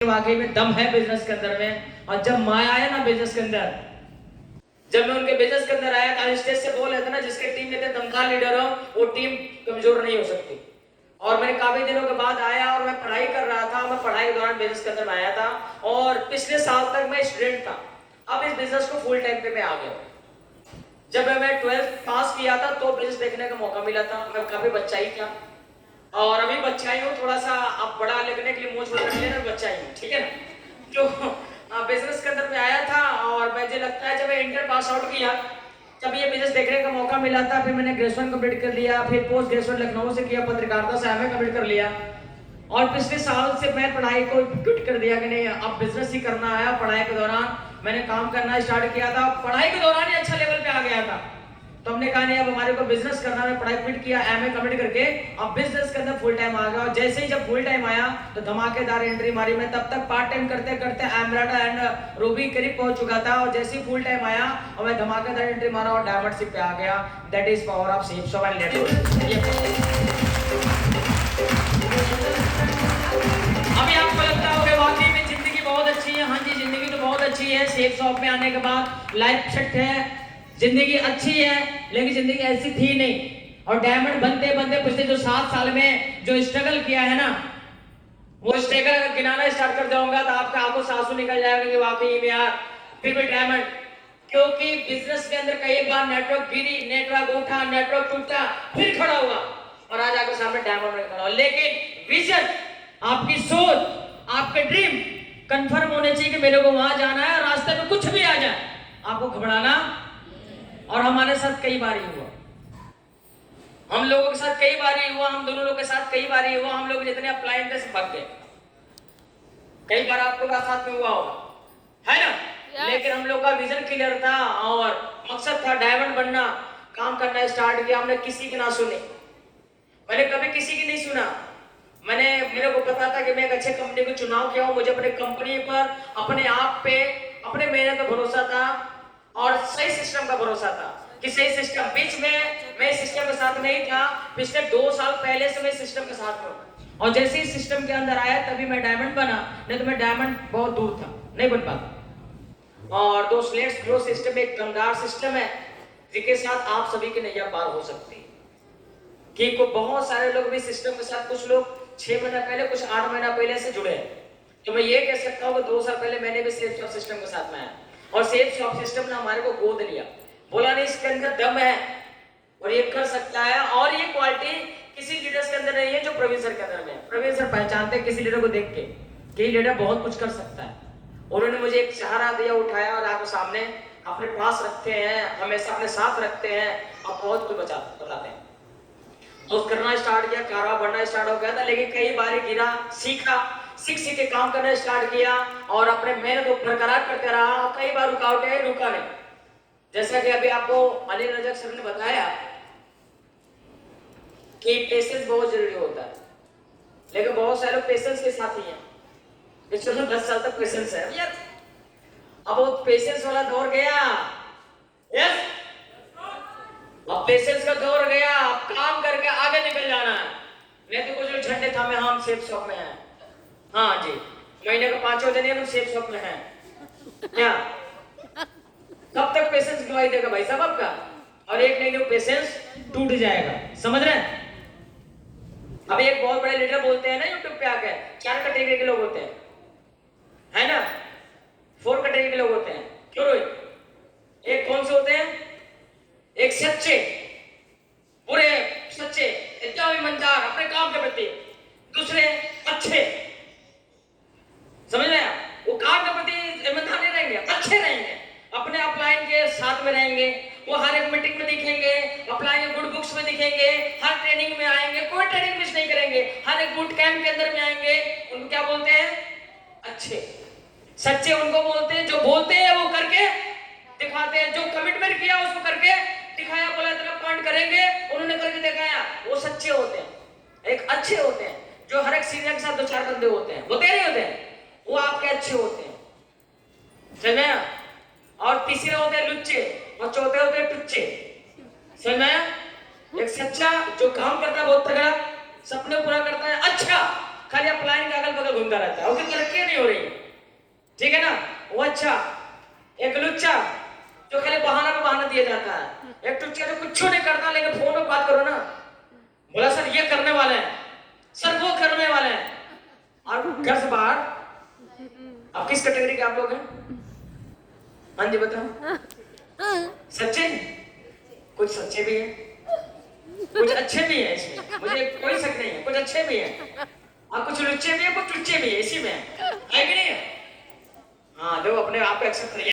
वाकई में दम है बिजनेस के अंदर में। और जब मैं आया ना बिजनेस के अंदर, जब मैं उनके बिजनेस के अंदर आया था, स्टेज से बोल रहे थे ना, जिसके टीम में थे दमदार लीडर हो वो टीम कमजोर नहीं हो सकती। और मैं काफी दिनों के बाद आया और मैं पढ़ाई कर रहा था। मैं पढ़ाई के दौरान बिजनेस के अंदर में आया था और पिछले साल तक मैं स्टूडेंट था। अब इस बिजनेस को फुल टाइम पे मैं आ गया। जब मैं 12th पास किया था तो बिजनेस देखने का मौका मिला था। मैं काफी बच्चा ही था और अभी बच्चा ही हूँ, थोड़ा सा अब बड़ा लगने के लिए मुझ बदल लेना, बच्चा ही हूँ, ठीक है ना। जो बिजनेस के अंदर में आया था और मुझे लगता है जब मैं इंटर पास आउट किया तब ये बिजनेस देखने का मौका मिला था। फिर मैंने ग्रेजुएशन कंप्लीट कर लिया, फिर पोस्ट ग्रेजुएशन लखनऊ से किया, पत्रकारिता से एमए कंप्लीट कर लिया। और पिछले साल से मैं पढ़ाई को क्विट कर दिया कि नहीं अब बिजनेस ही करना है। पढ़ाई के दौरान मैंने काम करना स्टार्ट किया था, पढ़ाई के दौरान ही अच्छा लेवल पे आ गया था। तो हमने कहा नहीं अब हमारे को बिजनेस करना है। पढ़ाई क्विट किया, एमए कंप्लीट करके अब बिजनेस के अंदर फुल टाइम आ गया। और जैसे ही जब फुल टाइम आया तो धमाकेदार एंट्री मारी। मैं तब तक पार्ट टाइम करते करते एमराल्ड एंड रूबी करीब पहुंच चुका था और जैसे ही फुल टाइम आया और मैं धमाकेदार एंट्री मारा और डायमंड शिप पे आ गया। That is power of safe shop and अभी आपको लगता होगा वाकई में जिंदगी बहुत अच्छी है। हाँ जी, जिंदगी तो बहुत अच्छी है। सेफ शॉप में आने के बाद लाइफ सेट है, जिंदगी अच्छी है, लेकिन जिंदगी ऐसी थी नहीं। और डायमंड बनते बनते पिछले जो 7 साल में जो स्ट्रगल किया है ना, वो स्ट्रगल अगर गिनाना स्टार्ट कर जाऊंगा तो आपका आंखों से आंसू निकल जाएगा कि वाकई में यार फिर भी डायमंड। क्योंकि बिजनेस के अंदर कई बार नेटवर्क गिरी, नेटवर्क उठा, नेटवर्क टूटा, फिर खड़ा हुआ और आज आपके सामने डायमंड में खड़ा। लेकिन विजन, आपकी सोच, आपके ड्रीम कंफर्म होने चाहिए कि मेरे को वहां जाना है। रास्ते में कुछ भी आ जाए आपको घबराना। और हमारे साथ कई बार ही हुआ, हम लोगों के साथ कई बार ही हुआ, हम दोनों लोगों के साथ कई बार ही हुआ। हम लोग जितने अप्लाइन थे सब भाग गए। कई बार आपके साथ में हुआ होगा, है ना। लेकिन हम लोग का विजन क्लियर था और मकसद था डायमंड बनना। काम करना स्टार्ट किया। हमने किसी की ना सुनी, मैंने कभी किसी की नहीं सुना। मेरे को पता था कि मैं एक अच्छे कंपनी को चुनाव किया हूं। मुझे अपने कंपनी पर, अपने आप पे, अपने मेहनत पर भरोसा था और सही सिस्टम का भरोसा था कि सही सिस्टम। बीच में मैं सिस्टम के साथ नहीं था। पिछले 2 साल पहले से मैं सिस्टम के साथ हूँ और जैसे ही सिस्टम के अंदर आया तभी मैं डायमंड बना, नहीं तो मैं डायमंड बहुत दूर था, नहीं बन पाता। और दोस्त लेट्स ग्रो सिस्टम एक दमदार सिस्टम है जिसके साथ आप सभी की नैया पार हो सकती है। कि को बहुत सारे लोग भी सिस्टम के साथ, कुछ लोग 6 महीना पहले, कुछ 8 महीना पहले से जुड़े हैं। तो मैं ये कह सकता हूँ कि 2 साल पहले मैंने भी सेफ शॉप सिस्टम के साथ में आया और सेफ शॉप सिस्टम ने हमारे को गोद लिया, बोला नहीं इसके अंदर दम है और ये कर सकता है। और ये क्वालिटी किसी लीडर्स के अंदर नहीं है जो प्रवीण सर के अंदर में है। प्रवीण सर पहचानते हैं किसी लीडर को देख के कि लीडर बहुत कुछ कर सकता है। उन्होंने मुझे एक सहारा दिया, उठाया और आपके सामने अपने पास रखते हैं, हमेशा अपने साथ रखते हैं और बहुत कुछ बताते हैं। तो करना स्टार्ट किया, कारवा बढ़ना स्टार्ट हो गया था। लेकिन कई बार गिरा, सीखा, सीख के काम करना स्टार्ट किया और अपने मेहनत को बरकरार करते रहा। कई बार रुकावटें, रुका नहीं। जैसा कि अभी आपको अली रजक सर ने बताया कि पेशेंस बहुत जरूरी होता है, लेकिन बहुत सारे लोग पेशेंस के साथ ही हैं। पिछले 10 साल तक पेशेंस है यार, अब वो पेशेंस वाला दौर गया। यस, अब पेशेंस का दौर गया। अब काम करके आगे निकल जाना है, नहीं तो कुछ झंडे थामे हम सेफ शॉप में हैं। हाँ जी, महीने का 5 दिन हम सेफ शॉप में हैं क्या? कब तक पेशेंस गवाही देगा भाई साहब आपका? और एक नहीं तो पेशेंस टूट जाएगा, समझ रहे हैं। अब एक बहुत बड़े लीडर बोलते हैं ना यूट्यूब पे आकर, 4 कैटेगरी के लोग होते हैं, है ना। 4 कैटेगरी के लोग होते हैं। क्यों रोहित? एक कौन से होते हैं? एक सच्चे, बुरे, सच्चे, एकदम ईमानदार अपने काम के प्रति। दूसरे अच्छे, समझ रहे हैं, वो काम के प्रति ईमानदार नहीं रहेंगे, अच्छे रहेंगे, अपने अपलाइन के साथ में रहेंगे। वो हर एक मीटिंग में दिखेंगे, अपलाइन गुड बुक्स में दिखेंगे, हर ट्रेनिंग में आएंगे, कोई ट्रेनिंग मिस नहीं करेंगे, हर एक बूट कैंप के अंदर में आएंगे। उनको क्या बोलते हैं? अच्छे। सच्चे उनको बोलते हैं जो बोलते हैं वो करके दिखाते हैं, जो कमिटमेंट किया उसको करके दिखाया, बोला इतना पॉइंट करेंगे, उन्होंने करके दिखाया, वो सच्चे होते हैं। एक अच्छे होते हैं जो हर एक सीनियर के साथ 2-4 बंदे होते हैं, होते नहीं होते हैं, वो आपके अच्छे होते हैं, समझ में? और तीसरे होते हैं लुच्चे और चौथे होते हैं टुच्चे, समझ में? एक सच्चा जो काम करता है बहुत तगड़ा, सपने पूरा करता है, अच्छा, खाली अपलाइन के अगल बगल घूमता रहता है, उसकी तरक्की नहीं हो रही, ठीक है ना। वो अच्छा, एक लुच्चा जो खाली बहाना पे बहाना दिया जाता है, एक टुच्चा जो कुछ नहीं करता लेकिन फोन पे बात करो ना, बोला सर ये करने वाले हैं, सर वो करने वाले हैं, और घर से बाहर। अब किस कैटेगरी के आप लोग हैं? हाँ जी बताओ। सच्चे, कुछ सच्चे भी हैं, कुछ अच्छे भी हैं, इसमें मुझे कोई शक नहीं है, कुछ अच्छे भी हैं और कुछ लुच्चे भी हैं, कुछ टुच्चे भी हैं, इसी में है कि नहीं? हाँ, देखो अपने आप को एक्सेप्ट करिए।